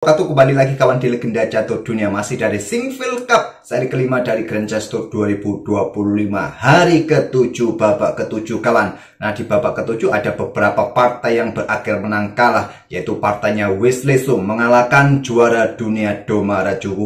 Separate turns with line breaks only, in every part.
Kembali lagi kawan di Legenda Catur Dunia, masih dari Singfield Cup seri kelima dari Grand Chess Tour 2025 hari ke-7, babak ke-7 kawan. Nah, di babak ke-7 ada beberapa partai yang berakhir menang kalah, yaitu partainya Wesley Sung mengalahkan juara dunia Doma Raju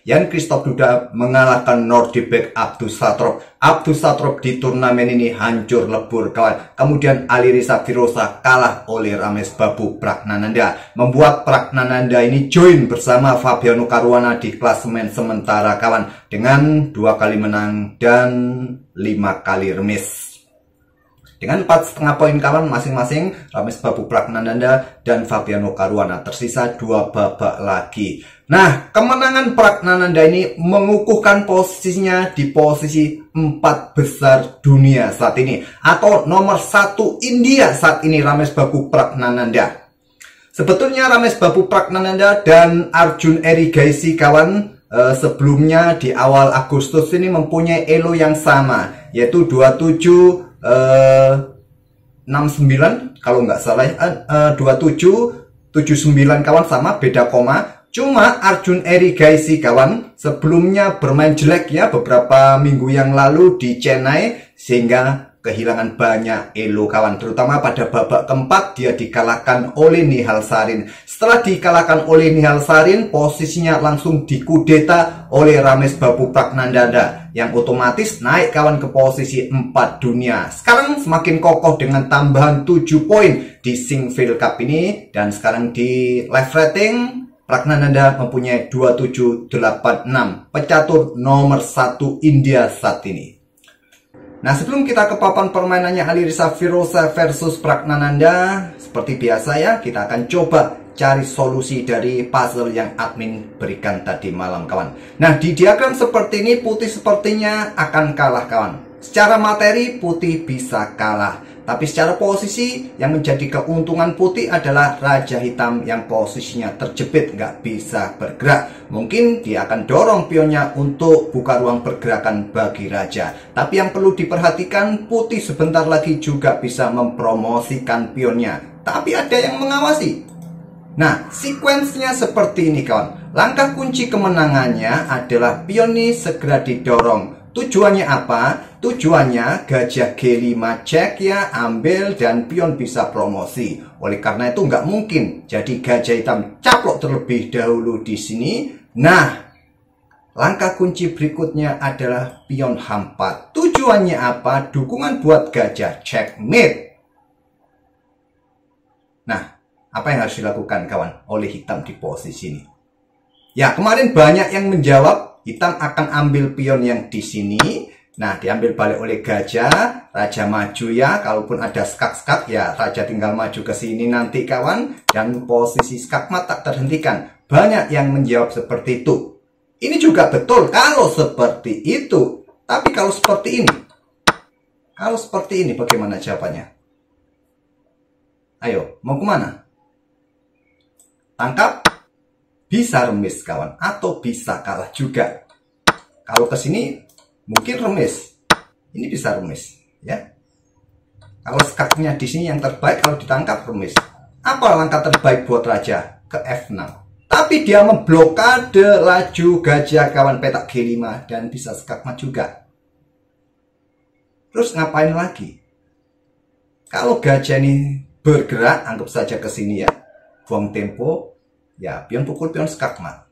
Jan Christoph Duda mengalahkan Nordicbek Abdus Satrov di turnamen ini hancur lebur kawan. Kemudian Alireza Firoza kalah oleh Rames Babu Pragnananda, membuat Pragnananda ini join bersama Fabiano Caruana di klasemen sementara kawan, dengan 2 kali menang dan 5 kali remis. Dengan 4,5 poin kawan masing-masing, Rames Babu Pragnananda dan Fabiano Caruana. Tersisa 2 babak lagi. Nah, kemenangan Pragnananda ini mengukuhkan posisinya di posisi 4 besar dunia saat ini, atau nomor 1 India saat ini, Rames Babu Pragnananda. Sebetulnya Rames Babu Pragnananda dan Arjun Erigaisi kawan, sebelumnya di awal Agustus ini mempunyai elo yang sama, yaitu 27 69 kalau nggak salah, 27 79 kawan, sama beda koma. Cuma Arjun Erigaisi kawan sebelumnya bermain jelek ya beberapa minggu yang lalu di Chennai, sehingga kehilangan banyak elo kawan, terutama pada babak keempat dia dikalahkan oleh Nihal Sarin. Setelah dikalahkan oleh Nihal Sarin, posisinya langsung dikudeta oleh Rames Babu Pragnananda yang otomatis naik kawan ke posisi 4 dunia. Sekarang semakin kokoh dengan tambahan 7 poin di Singfield Cup ini, dan sekarang di live rating Pragnananda mempunyai 2786, pecatur nomor 1 India saat ini. Nah, sebelum kita ke papan permainannya Alireza Firoza versus Pragnananda, seperti biasa ya, kita akan coba cari solusi dari puzzle yang admin berikan tadi malam kawan. Nah, di diagram seperti ini putih sepertinya akan kalah kawan. Secara materi putih bisa kalah, tapi secara posisi yang menjadi keuntungan putih adalah raja hitam yang posisinya terjepit, nggak bisa bergerak. Mungkin dia akan dorong pionnya untuk buka ruang pergerakan bagi raja. Tapi yang perlu diperhatikan, putih sebentar lagi juga bisa mempromosikan pionnya, tapi ada yang mengawasi. Nah, sequence-nya seperti ini kawan. Langkah kunci kemenangannya adalah pion ini segera didorong. Tujuannya apa? Tujuannya gajah G5 cek ya, ambil dan pion bisa promosi. Oleh karena itu nggak mungkin jadi gajah hitam caplok terlebih dahulu di sini. Nah, langkah kunci berikutnya adalah pion H4. Tujuannya apa? Dukungan buat gajah checkmate. Nah, apa yang harus dilakukan kawan oleh hitam di posisi ini? Ya, kemarin banyak yang menjawab hitam akan ambil pion yang di sini. Nah, diambil balik oleh gajah, raja maju ya. Kalaupun ada skak-skak ya, raja tinggal maju ke sini nanti kawan. Dan posisi skakmat tak terhentikan. Banyak yang menjawab seperti itu. Ini juga betul kalau seperti itu. Tapi kalau seperti ini, bagaimana jawabannya? Ayo, mau kemana? Tangkap, bisa remis kawan, atau bisa kalah juga. Kalau ke sini mungkin remis, ini bisa remis ya. Kalau skaknya di sini yang terbaik, kalau ditangkap remis. Apa langkah terbaik buat raja? Ke F6. Tapi dia memblokade laju gajah kawan, petak G5 dan bisa skakmat juga. Terus ngapain lagi? Kalau gajah ini bergerak, anggap saja ke sini ya, buang tempo ya, pion pukul pion skakmat.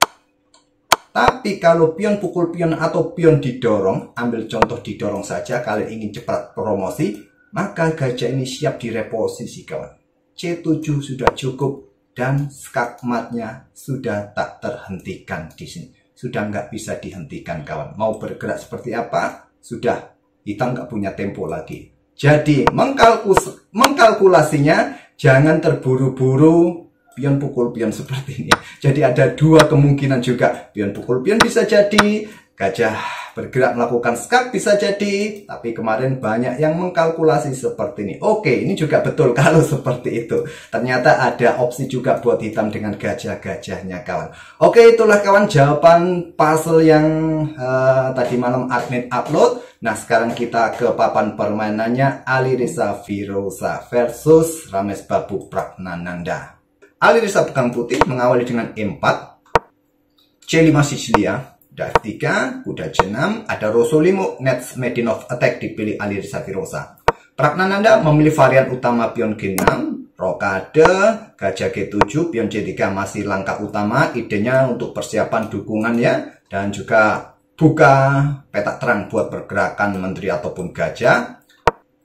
Tapi kalau pion pukul pion atau pion didorong, ambil contoh didorong saja, kalian ingin cepat promosi, maka gajah ini siap direposisi kawan. C7 sudah cukup dan skakmatnya sudah tak terhentikan di sini. Sudah nggak bisa dihentikan kawan. Mau bergerak seperti apa? Sudah, hitam nggak punya tempo lagi. Jadi mengkalkulasinya jangan terburu-buru pion pukul pion seperti ini. Jadi ada 2 kemungkinan juga. Pion pukul pion bisa jadi, gajah bergerak melakukan skak bisa jadi. Tapi kemarin banyak yang mengkalkulasi seperti ini. Oke, ini juga betul kalau seperti itu. Ternyata ada opsi juga buat hitam dengan gajah-gajahnya kawan. Oke, itulah kawan jawaban puzzle yang tadi malam admin upload. Nah, sekarang kita ke papan permainannya Alireza Firoza versus Rames Babu Pragnananda. Alireza pegang putih mengawali dengan E4, C5 Sicilia, kuda F3, kuda C6, ada Rosolimo, Nets Medinov attack dipilih Alireza Firoza. Pragnananda memilih varian utama pion G6, rokade, gajah G7, pion C3 masih langkah utama, idenya untuk persiapan dukungan ya, dan juga buka peta terang buat pergerakan menteri ataupun gajah.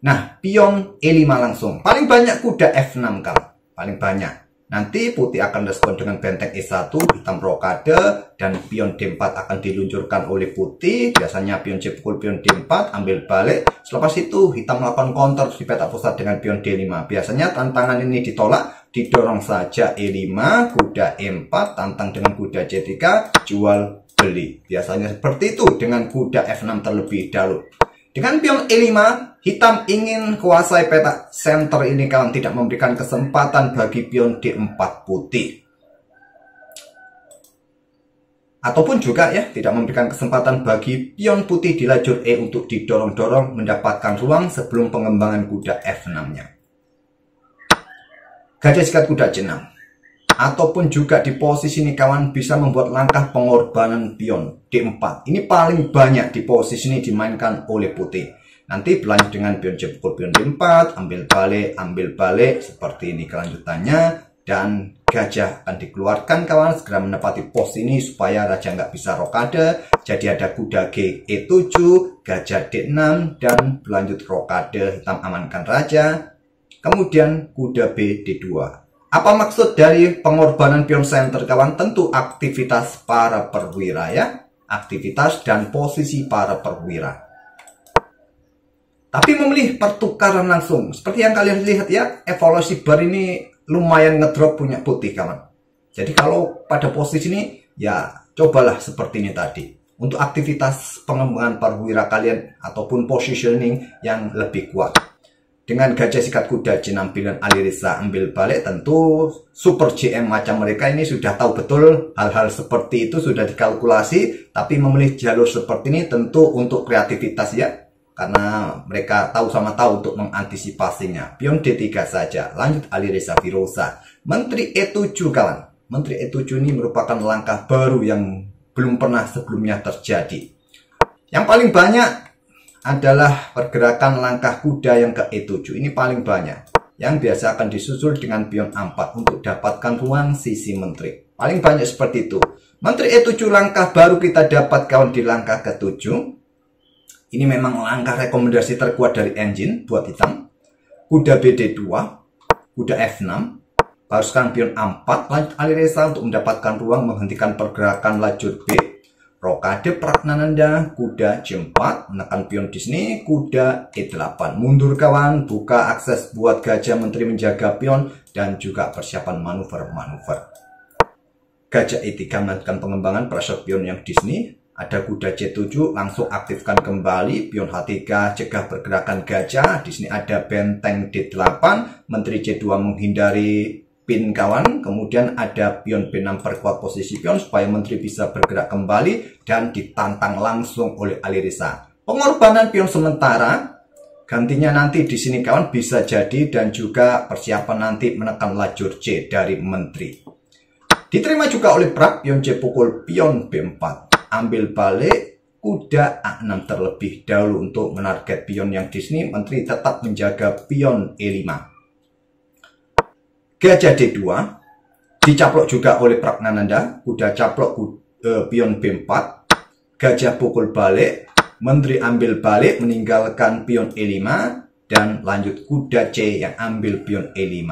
Nah, pion E5 langsung. Paling banyak kuda F6 kan, paling banyak. Nanti putih akan respon dengan benteng E1, hitam rokade, dan pion D4 akan diluncurkan oleh putih. Biasanya pion C pukul pion D4, ambil balik. Selepas itu hitam melakukan counter di peta pusat dengan pion D5. Biasanya tantangan ini ditolak, didorong saja E5, kuda E4, tantang dengan kuda C3, jual beli. Biasanya seperti itu dengan kuda F6 terlebih dahulu. Dengan pion E5, hitam ingin kuasai peta center ini kawan, tidak memberikan kesempatan bagi pion D4 putih. Ataupun juga ya, tidak memberikan kesempatan bagi pion putih di lajur E untuk didorong-dorong mendapatkan ruang sebelum pengembangan kuda F6-nya. Gajah sikat kuda C6. Ataupun juga di posisi ini kawan bisa membuat langkah pengorbanan pion D4. Ini paling banyak di posisi ini dimainkan oleh putih. Nanti berlanjut dengan pion C pukul pion D4, ambil balik, seperti ini kelanjutannya. Dan gajah akan dikeluarkan kawan, segera menepati pos ini supaya raja nggak bisa rokade. Jadi ada kuda G E7, gajah D6, dan berlanjut rokade, hitam amankan raja. Kemudian kuda B D2. Apa maksud dari pengorbanan pion center kawan? Tentu aktivitas para perwira ya. Aktivitas dan posisi para perwira. Tapi memilih pertukaran langsung. Seperti yang kalian lihat ya, evolusi bar ini lumayan ngedrop punya putih kawan. Jadi kalau pada posisi ini, ya cobalah seperti ini tadi. Untuk aktivitas pengembangan perwira kalian ataupun positioning yang lebih kuat. Dengan gajah sikat kuda C6 pilihan Alireza ambil balik, tentu super GM macam mereka ini sudah tahu betul hal-hal seperti itu sudah dikalkulasi, tapi memilih jalur seperti ini tentu untuk kreativitas ya, karena mereka tahu sama tahu untuk mengantisipasinya. Pion D3 saja, lanjut Alireza Firoza. Menteri E7 kawan, Menteri E7 ini merupakan langkah baru yang belum pernah sebelumnya terjadi. Yang paling banyak adalah pergerakan langkah kuda yang ke E7. Ini paling banyak. Yang biasa akan disusul dengan pion A4 untuk dapatkan ruang sisi menteri. Paling banyak seperti itu. Menteri E7 langkah baru kita dapat kawan di langkah ke-7. Ini memang langkah rekomendasi terkuat dari engine buat hitam. Kuda BD2, kuda F6. Baru sekarang pion A4, lanjut Alireza untuk mendapatkan ruang menghentikan pergerakan lajur B. Rokade Pragnananda, kuda C4, menekan pion di sini, kuda E8. Mundur kawan, buka akses buat gajah menteri menjaga pion dan juga persiapan manuver-manuver. Gajah E3 melanjutkan pengembangan pressure pion yang di sini. Ada kuda C7, langsung aktifkan kembali pion H3, cegah pergerakan gajah. Di sini ada benteng D8, menteri C2 menghindari pin kawan, kemudian ada pion B6 perkuat posisi pion supaya menteri bisa bergerak kembali dan ditantang langsung oleh Alireza. Pengorbanan pion sementara, gantinya nanti di sini kawan bisa jadi, dan juga persiapan nanti menekan lajur C dari menteri. Diterima juga oleh Prak, pion C pukul pion B4, ambil balik, kuda A6 terlebih dahulu untuk menarget pion yang di sini. Menteri tetap menjaga pion E5. Gajah D2 dicaplok juga oleh Pragnananda, kuda caplok pion B4, gajah pukul balik, menteri ambil balik meninggalkan pion E5, dan lanjut kuda C yang ambil pion E5.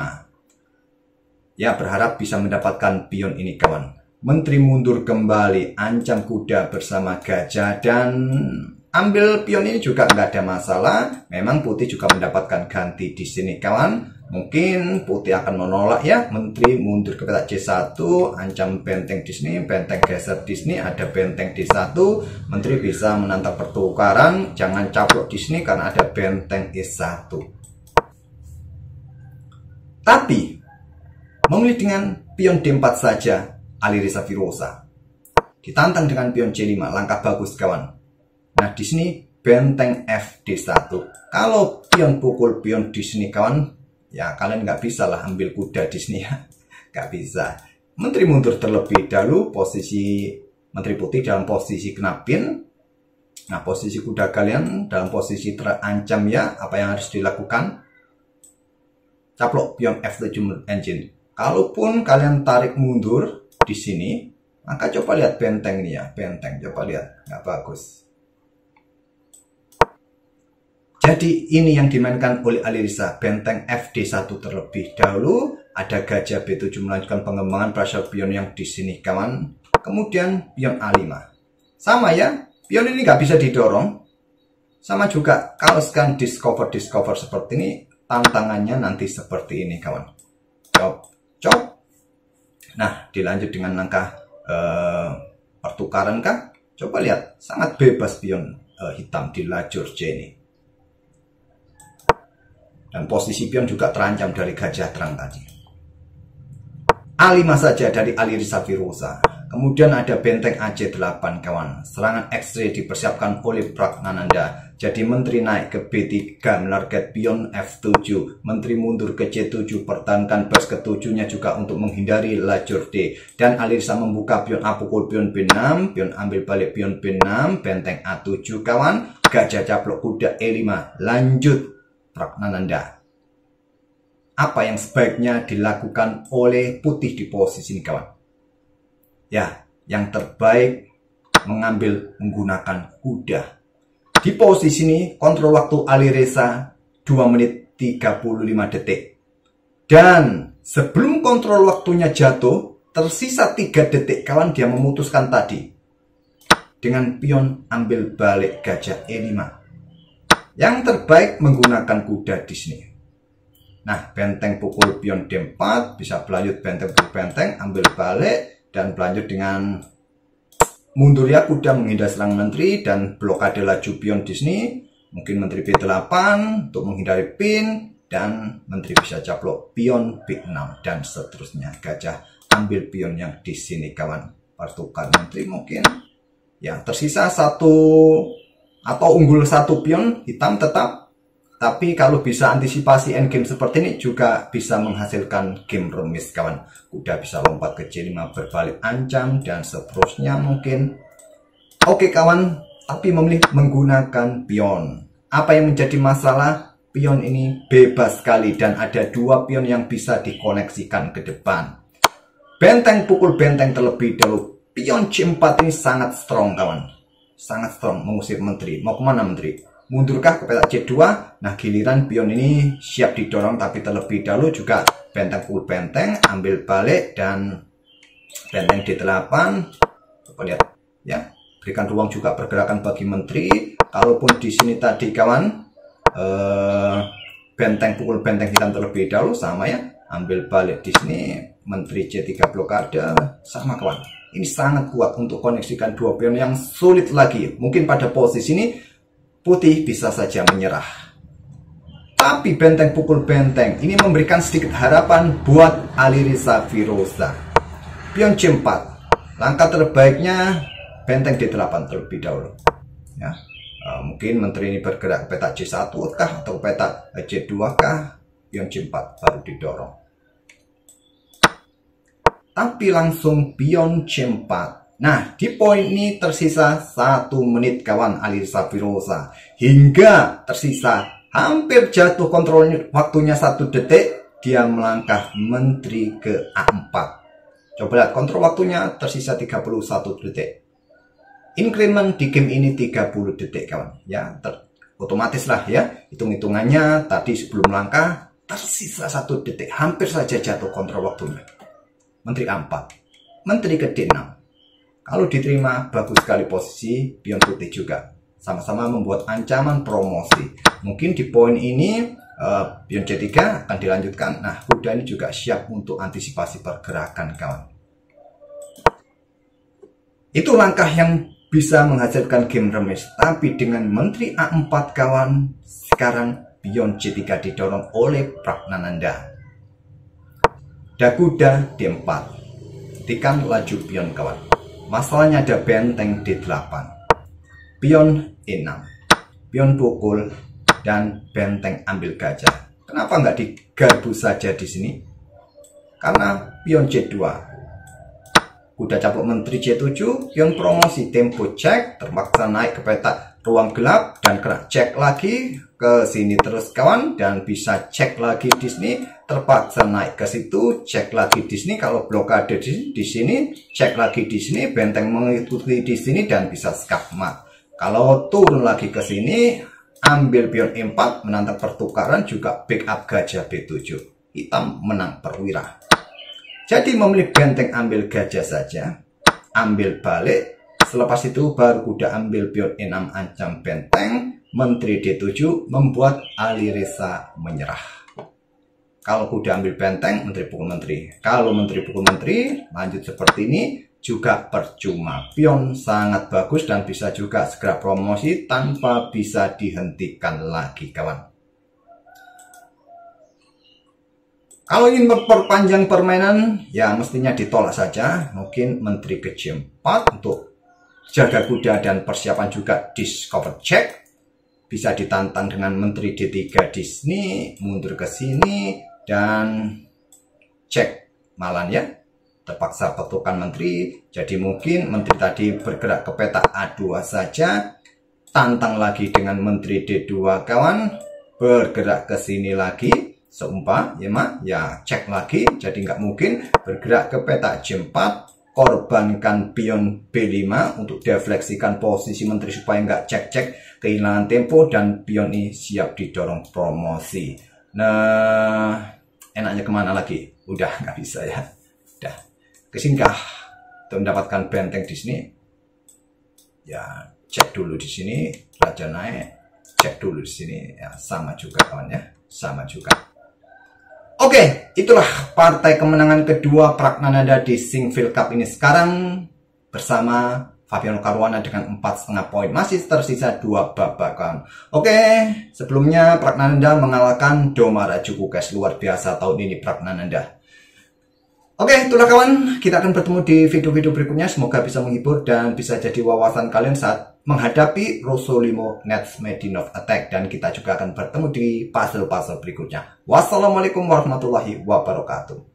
Ya, berharap bisa mendapatkan pion ini kawan. Menteri mundur kembali, ancam kuda bersama gajah, dan ambil pion ini juga nggak ada masalah. Memang putih juga mendapatkan ganti di sini kawan. Mungkin putih akan menolak ya. Menteri mundur ke peta C1, ancam benteng di sini, benteng geser di sini, ada benteng D1. Menteri bisa menantang pertukaran, jangan caplok di sini karena ada benteng E1. Tapi memilih dengan pion D4 saja Alireza Firoza. Ditantang dengan pion C5, langkah bagus kawan. Nah, di sini benteng FD1. Kalau pion pukul pion di sini kawan, ya kalian nggak bisa lah ambil kuda di sini ya. Nggak bisa. Menteri mundur terlebih dahulu, posisi Menteri Putih dalam posisi kena pin. Nah, posisi kuda kalian dalam posisi terancam ya. Apa yang harus dilakukan? Caplok pion F7 engine. Kalaupun kalian tarik mundur di sini, maka coba lihat benteng ini ya. Benteng, coba lihat. Nggak bagus. Jadi ini yang dimainkan oleh Alireza, benteng FD1 terlebih dahulu, ada gajah B7 melanjutkan pengembangan pressure pion yang di sini kawan, kemudian pion A5. Sama ya, pion ini nggak bisa didorong. Sama juga kalau sekarang discover seperti ini, tantangannya nanti seperti ini kawan. Cop. Nah, dilanjut dengan langkah pertukaran kah? Coba lihat, sangat bebas pion hitam di lajur C ini. Dan posisi pion juga terancam dari gajah terang tadi. A5 saja dari Alireza Firoza. Kemudian ada benteng AC8 kawan. Serangan X-ray dipersiapkan oleh Pragnananda. Jadi menteri naik ke B3 menarget pion F7. Menteri mundur ke C7 pertahankan baris ketujuhnya juga untuk menghindari lajur D. Dan Alireza membuka pion A pukul pion B6. Pion ambil balik pion B6. Benteng A7 kawan. Gajah caplok kuda E5. Lanjut Pragnananda. Apa yang sebaiknya dilakukan oleh Putih di posisi ini kawan? Ya, yang terbaik menggunakan kuda. Di posisi ini kontrol waktu Alireza 2 menit 35 detik. Dan sebelum kontrol waktunya jatuh, tersisa 3 detik kawan, dia memutuskan tadi dengan pion ambil balik gajah E5. Yang terbaik menggunakan kuda di sini. Nah, benteng pukul pion D4, bisa berlanjut benteng pukul benteng, ambil balik, dan berlanjut dengan mundur ya kuda menghindar serang menteri, dan blokade laju pion di sini. Mungkin menteri B8 untuk menghindari pin, dan menteri bisa caplok pion B6, dan seterusnya. Gajah ambil pion yang di sini kawan. Pertukar menteri mungkin. Ya, tersisa satu atau unggul satu pion hitam tetap, tapi kalau bisa antisipasi endgame seperti ini juga bisa menghasilkan game remis kawan. Kuda bisa lompat ke C5 berbalik ancam dan seterusnya mungkin. Oke kawan, tapi memilih menggunakan pion. Apa yang menjadi masalah? Pion ini bebas sekali dan ada 2 pion yang bisa dikoneksikan ke depan. Benteng pukul benteng terlebih dahulu. Pion C4 ini sangat strong kawan. Sangat strong mengusir menteri. Mau kemana menteri? Mundurkah ke petak C2? Nah, giliran pion ini siap didorong, tapi terlebih dahulu juga benteng pukul benteng, ambil balik, dan benteng D8. Coba lihat ya, berikan ruang juga pergerakan bagi menteri. Kalaupun di sini tadi kawan, benteng pukul benteng hitam terlebih dahulu, sama ya, ambil balik di sini, menteri C3 blokade, sama kawan. Ini sangat kuat untuk koneksikan 2 pion yang sulit lagi. Mungkin pada posisi ini Putih bisa saja menyerah. Tapi benteng pukul benteng ini memberikan sedikit harapan buat Alireza Firoza. Pion C4. Langkah terbaiknya benteng D8 terlebih dahulu. Ya. Mungkin menteri ini bergerak ke petak C1 kah atau petak C2 kah? Pion C4 baru didorong. Tapi langsung pion C4. Nah, di poin ini tersisa 1 menit kawan Alireza Firoza. Hingga tersisa hampir jatuh kontrolnya, waktunya 1 detik, dia melangkah menteri ke A4. Coba lihat kontrol waktunya tersisa 31 detik. Increment di game ini 30 detik kawan. Ya, otomatis lah ya. Hitung-hitungannya tadi sebelum langkah tersisa 1 detik. Hampir saja jatuh kontrol waktunya. Menteri A4, menteri ke D6. Kalau diterima, bagus sekali posisi pion putih juga. Sama-sama membuat ancaman promosi. Mungkin di poin ini pion C3 akan dilanjutkan. Nah, kuda ini juga siap untuk antisipasi pergerakan kawan. Itu langkah yang bisa menghasilkan game remis. Tapi dengan menteri A4 kawan, sekarang pion C3 didorong oleh Pragnananda. Dakuda D4. Hentikan laju pion kawan. Masalahnya ada benteng D8. Pion E6. Pion pukul dan benteng ambil gajah. Kenapa nggak digarbu saja di sini? karena pion C2. Kuda caplok menteri C7, pion promosi tempo cek, terpaksa naik ke petak ruang gelap dan kena cek lagi ke sini terus kawan, dan bisa cek lagi di sini, terpaksa naik ke situ, cek lagi di sini. Kalau blokade di sini, cek lagi di sini, benteng mengikuti di sini dan bisa skakmat. Kalau turun lagi ke sini, ambil pion E4 menantang pertukaran, juga backup gajah B7. Hitam menang perwira. Jadi memilih benteng ambil gajah saja, ambil balik. Selepas itu baru kuda ambil pion E6 ancam benteng, menteri D7 membuat Ali Reza menyerah. Kalau kuda ambil benteng, menteri pukul menteri. Kalau menteri pukul menteri, lanjut seperti ini juga percuma. Pion sangat bagus dan bisa juga segera promosi tanpa bisa dihentikan lagi kawan. Kalau ingin memperpanjang permainan, ya mestinya ditolak saja. Mungkin menteri ke G4 untuk jaga kuda dan persiapan juga discover check. Bisa ditantang dengan menteri D3 di sini, mundur ke sini, dan cek malan ya. Terpaksa petukan menteri, jadi mungkin menteri tadi bergerak ke petak A2 saja. Tantang lagi dengan menteri D2 kawan, bergerak ke sini lagi. Seumpah ya mak, ya cek lagi, jadi nggak mungkin bergerak ke petak G4, korbankan pion B5 untuk defleksikan posisi menteri supaya nggak cek-cek, kehilangan tempo, dan pion ini siap didorong promosi. Nah, enaknya kemana lagi? Udah nggak bisa ya, udah kesinggah untuk mendapatkan benteng di sini. Ya cek dulu di sini, raja naik, cek dulu di sini, ya sama juga kawan ya, sama juga. Oke, itulah partai kemenangan kedua Pragnananda di Sinquefield Cup ini sekarang bersama Fabiano Caruana dengan 4,5 poin. Masih tersisa 2 babak. Oke, sebelumnya Pragnananda mengalahkan Doma Rajukukes. Luar biasa tahun ini Pragnananda. Oke, itulah kawan. Kita akan bertemu di video-video berikutnya. Semoga bisa menghibur dan bisa jadi wawasan kalian saat menghadapi Rosolimo Netsmedinov attack. Dan kita juga akan bertemu di puzzle-puzzle berikutnya. Wassalamualaikum warahmatullahi wabarakatuh.